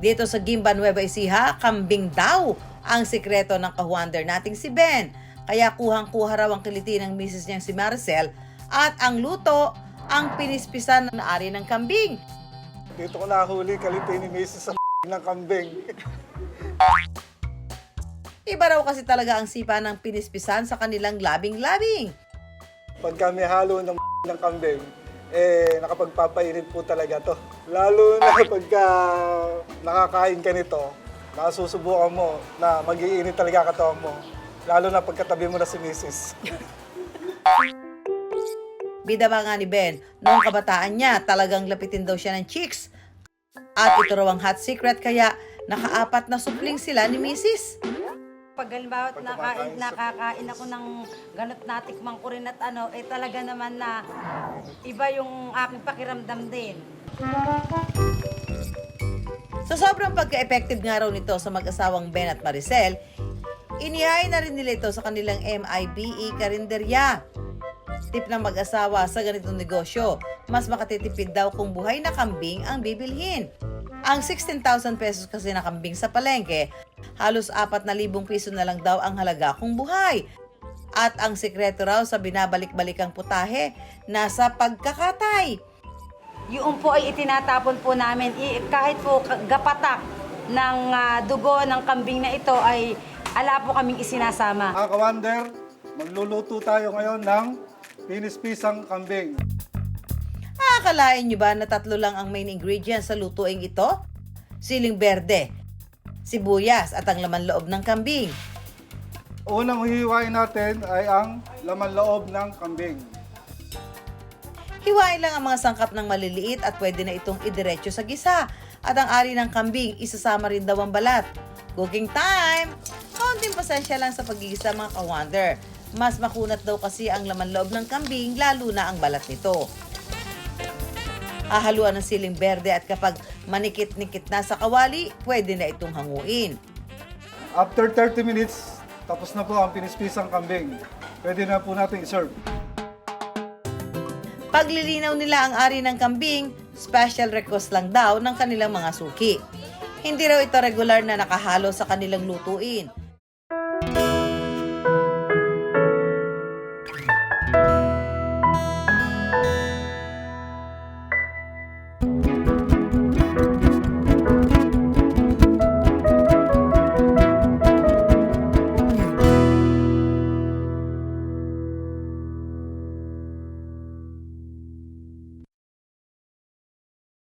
Dito sa Gimba, Nueva Ecija, kambing daw ang sikreto ng kahuander nating si Ben. Kaya kuhang-kuha raw ang kiliti ng misis niyang si Maricel at ang luto ang pinispisan na ari ng kambing. Dito ko nahuli kaliti ni Mrs. sa ng kambing. Iba raw kasi talaga ang sipa ng pinispisan sa kanilang labing-labing. Pag kami halo ng kambing, nakapagpapainit po talaga to. Lalo na pagka nakakain ka nito, nasusubukan mo na mag-iinit talaga katawan mo. Lalo na pagkatabi mo na si Mrs. Bida ba nga ni Ben, noong kabataan niya, talagang lapitin daw siya ng chicks. At ito raw ang hot secret kaya nakaapat na supling sila ni Mrs. Pag halimbawa nakakain ako ng ganot natikmang ko rin at talaga naman na iba yung aking pakiramdam din. Sa sobrang pagka-effective nga raw nito sa mag-asawang Ben at Maricel, inihain na rin nila ito sa kanilang MIBE karinderya. Tip ng mag-asawa sa ganitong negosyo, mas makatitipid daw kung buhay na kambing ang bibilhin. Ang 16,000 pesos kasi na kambing sa palengke, halos 4,000 piso na lang daw ang halaga kung buhay. At ang sikreto raw sa binabalik-balikang putahe, nasa pagkakatay. Yung po ay itinatapon po namin, kahit po gapatak ng dugo ng kambing na ito ay ala po kaming isinasama. Mga kawander, magluluto tayo ngayon ng pinispisang kambing. Akalain nyo ba na 3 lang ang main ingredients sa lutuing ito? Siling berde, sibuyas at ang laman loob ng kambing. Unang hihiwain natin ay ang laman loob ng kambing. Hiwain lang ang mga sangkap ng maliliit at pwede na itong idiretso sa gisa. At ang ari ng kambing, isasama rin daw ang balat. Cooking time! Kaunting pasensya lang sa pagigisa mga kawander. Mas makunat daw kasi ang laman loob ng kambing, lalo na ang balat nito. Hahaluan ng siling berde at kapag manikit-nikit na sa kawali, pwede na itong hanguin. After 30 minutes, tapos na po ang pinispisang kambing. Pwede na po natin i-serve. Paglilinaw nila ang ari ng kambing, special request lang daw ng kanilang mga suki. Hindi raw ito regular na nakahalo sa kanilang lutuin.